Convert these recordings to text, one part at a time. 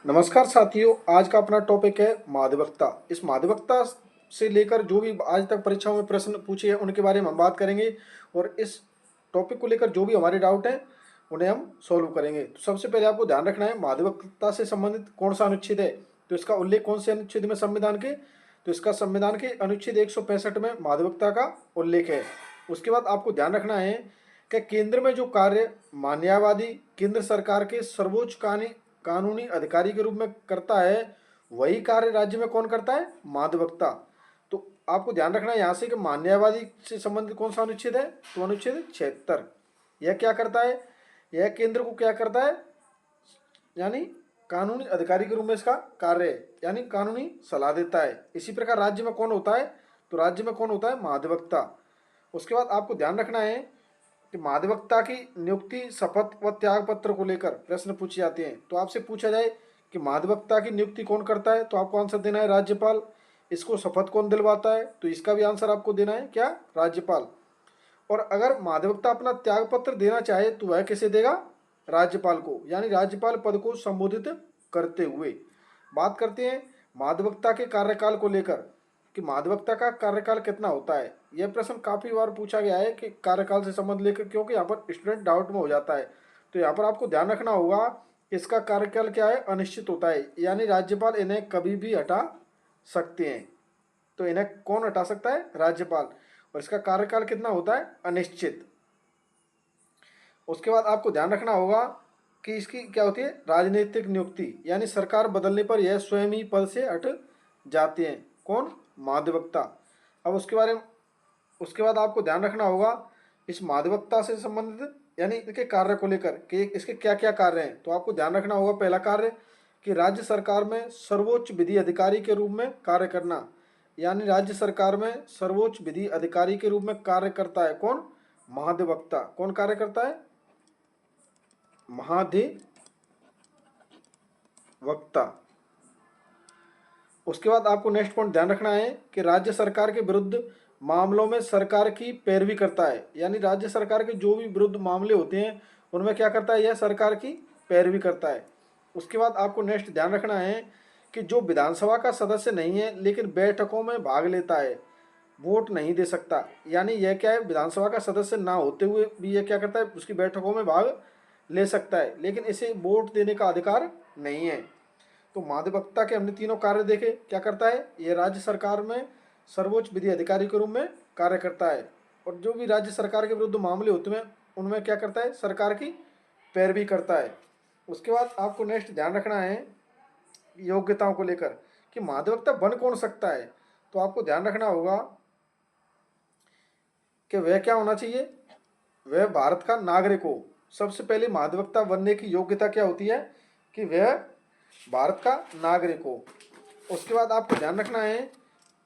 नमस्कार साथियों, आज का अपना टॉपिक है मादकता। इस मादकता से लेकर जो भी आज तक परीक्षाओं में प्रश्न पूछे हैं उनके बारे में हम बात करेंगे और इस टॉपिक को लेकर जो भी हमारे डाउट हैं उन्हें हम सॉल्व करेंगे। तो सबसे पहले आपको ध्यान रखना है मादकता से संबंधित कौन सा अनुच्छेद है, तो इसका उल्लेख कौन से अनुच्छेद में संविधान के, तो इसका संविधान के अनुच्छेद 165 में मादकता का उल्लेख है। उसके बाद आपको ध्यान रखना है कि केंद्र में जो कार्य मानववादी केंद्र सरकार के सर्वोच्च कानूनी अधिकारी के रूप में करता है, वही कार्य राज्य में कौन करता है, मादकता। तो आपको ध्यान रखना है यहाँ से कि मान्यवादी से संबंधित कौन सा अनुच्छेद है, तो अनुच्छेद 76। यह क्या करता है, यह केंद्र को क्या करता है, यानी कानूनी अधिकारी के रूप में इसका कार्य है, यानी कानूनी सलाह देता है। इसी प्रकार राज्य में कौन होता है, तो राज्य में कौन होता है, मादकता। उसके बाद आपको ध्यान रखना है कि मादकता की नियुक्ति, शपथ व त्याग पत्र को लेकर प्रश्न पूछे जाते हैं। तो आपसे पूछा जाए कि मादकता की नियुक्ति कौन करता है, तो आपको आंसर देना है राज्यपाल। इसको शपथ कौन दिलवाता है, तो इसका भी आंसर आपको देना है क्या, राज्यपाल। और अगर मादकता अपना त्याग पत्र देना चाहे तो वह किसे देगा, राज्यपाल को, यानी राज्यपाल पद को संबोधित करते हुए। बात करते हैं मादकता के कार्यकाल को लेकर कि मादकता का कार्यकाल कितना होता है। यह प्रश्न काफ़ी बार पूछा गया है कि कार्यकाल से संबंध लेकर, क्योंकि यहाँ पर स्टूडेंट डाउट में हो जाता है। तो यहाँ पर आपको ध्यान रखना होगा कि इसका कार्यकाल क्या है, अनिश्चित होता है, यानी राज्यपाल इन्हें कभी भी हटा सकते हैं। तो इन्हें कौन हटा सकता है, राज्यपाल। और इसका कार्यकाल कितना होता है, अनिश्चित। उसके बाद आपको ध्यान रखना होगा कि इसकी क्या होती है, राजनीतिक नियुक्ति, यानी सरकार बदलने पर यह स्वयं ही पद से हट जाते हैं, कौन, मादकता। अब उसके बाद आपको ध्यान रखना होगा इस मादकता से संबंधित, यानी इसके कार्य को लेकर कि इसके क्या क्या कार्य हैं। तो आपको ध्यान रखना होगा पहला कार्य कि राज्य सरकार में सर्वोच्च विधि अधिकारी के रूप में कार्य करना, यानी राज्य सरकार में सर्वोच्च विधि अधिकारी के रूप में कार्य करता है कौन, महाधिवक्ता। कौन कार्य करता है, महाधिवक्ता। उसके बाद आपको नेक्स्ट पॉइंट ध्यान रखना है कि राज्य सरकार के विरुद्ध मामलों में सरकार की पैरवी करता है, यानी राज्य सरकार के जो भी विरुद्ध मामले होते हैं उनमें क्या करता है, यह सरकार की पैरवी करता है। उसके बाद आपको नेक्स्ट ध्यान रखना है कि जो विधानसभा का सदस्य नहीं है लेकिन बैठकों में भाग लेता है, वोट नहीं दे सकता, यानी यह क्या है, विधानसभा का सदस्य ना होते हुए भी यह क्या करता है, उसकी बैठकों में भाग ले सकता है, लेकिन इसे वोट देने का अधिकार नहीं है। तो मादकता के हमने तीनों कार्य देखे, क्या करता है, ये राज्य सरकार में सर्वोच्च विधि अधिकारी के रूप में कार्य करता है, और जो भी राज्य सरकार के विरुद्ध मामले होते हैं उनमें क्या करता है, सरकार की पैरवी करता है। उसके बाद आपको नेक्स्ट ध्यान रखना है योग्यताओं को लेकर कि मादकता बन कौन सकता है। तो आपको ध्यान रखना होगा कि वह क्या होना चाहिए, वह भारत का नागरिक हो। सबसे पहले मादकता बनने की योग्यता क्या होती है, कि वह भारत का नागरिक हो। उसके बाद आपको ध्यान रखना है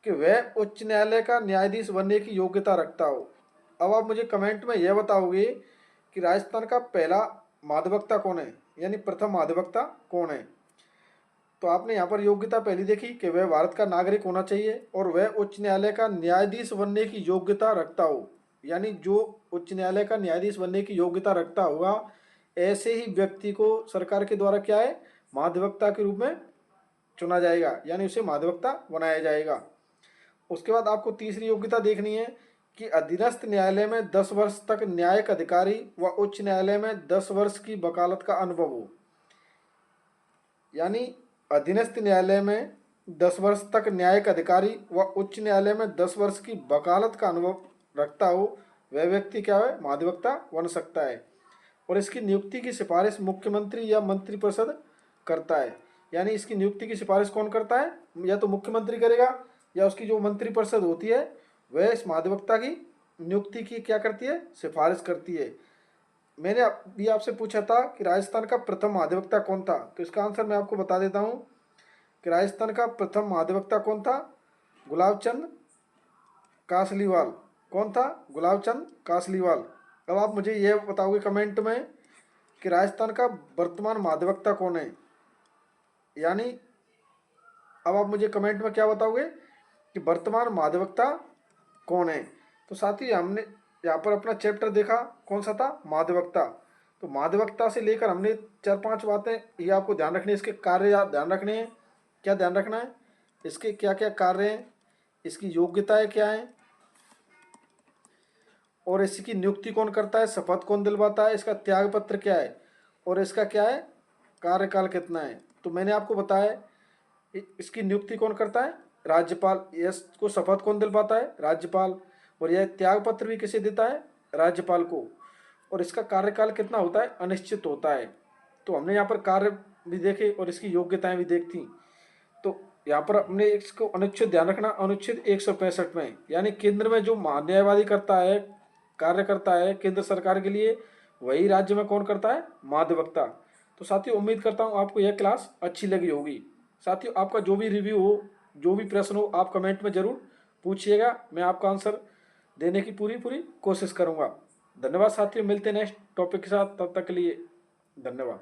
कि वह उच्च न्यायालय का न्यायाधीश बनने की योग्यता रखता हो। अब आप मुझे कमेंट में यह बताओगे कि राजस्थान का पहला मादकता कौन है, यानी प्रथम मादकता कौन है। तो आपने यहाँ पर योग्यता पहली देखी कि वह भारत का नागरिक होना चाहिए और वह उच्च न्यायालय का न्यायाधीश बनने की योग्यता रखता हो, यानी जो उच्च न्यायालय का न्यायाधीश बनने की योग्यता रखता होगा ऐसे ही व्यक्ति को सरकार के द्वारा क्या है, मादकता के रूप में चुना जाएगा, यानी उसे मादकता बनाया जाएगा। उसके बाद आपको तीसरी योग्यता देखनी है कि अधीनस्थ न्यायालय में 10 वर्ष तक न्यायिक अधिकारी व उच्च न्यायालय में 10 वर्ष की वकालत का अनुभव हो, यानी अधीनस्थ न्यायालय में 10 वर्ष तक न्यायिक अधिकारी व उच्च न्यायालय में 10 वर्ष की वकालत का अनुभव रखता हो, वह व्यक्ति क्या है, मादकता बन सकता है। और इसकी नियुक्ति की सिफारिश मुख्यमंत्री या मंत्रिपरिषद करता है, यानी इसकी नियुक्ति की सिफारिश कौन करता है, या तो मुख्यमंत्री करेगा या उसकी जो मंत्रिपरिषद होती है वह इस मादकता की नियुक्ति की क्या करती है, सिफारिश करती है। मैंने भी आपसे पूछा था कि राजस्थान का प्रथम मादकता कौन था, तो इसका आंसर मैं आपको बता देता हूँ कि राजस्थान का प्रथम मादकता कौन था, गुलाबचंद कासलीवाल। कौन था, गुलाबचंद कासलीवाल। अब आप मुझे यह बताओगे कमेंट में कि राजस्थान का वर्तमान मादकता कौन है, यानी अब आप मुझे कमेंट में क्या बताओगे कि वर्तमान मादकता कौन है। तो साथ ही हमने यहाँ पर अपना चैप्टर देखा, कौन सा था, मादकता। तो माध्यमिकता से लेकर हमने 4-5 बातें ये आपको ध्यान रखनी है। इसके कार्य आप ध्यान रखने हैं। क्या ध्यान रखना है? इसके क्या क्या कार्य हैं, इसकी योग्यताएं क्या हैं, और इसकी नियुक्ति कौन करता है, शपथ कौन दिलवाता है, इसका त्याग पत्र क्या है, और इसका क्या है, कार्यकाल कितना है। तो मैंने आपको बताया इसकी नियुक्ति कौन करता है, राज्यपाल। इसको शपथ कौन दिलवाता है, राज्यपाल। और यह त्याग पत्र भी किसे देता है, राज्यपाल को। और इसका कार्यकाल कितना होता है, अनिश्चित होता है। तो हमने यहाँ पर कार्य भी देखे और इसकी योग्यताएं भी देखती। तो यहाँ पर हमने इसको अनुच्छेद ध्यान रखना, अनुच्छेद 165 में, यानी केंद्र में जो न्यायवादी करता है, कार्य करता है केंद्र सरकार के लिए, वही राज्य में कौन करता है, महाधिवक्ता। तो साथियों उम्मीद करता हूँ आपको यह क्लास अच्छी लगी होगी। साथियों आपका जो भी रिव्यू हो, जो भी प्रश्न हो, आप कमेंट में ज़रूर पूछिएगा, मैं आपका आंसर देने की पूरी पूरी कोशिश करूँगा। धन्यवाद साथियों, मिलते हैं नेक्स्ट टॉपिक के साथ, तब तक के लिए धन्यवाद।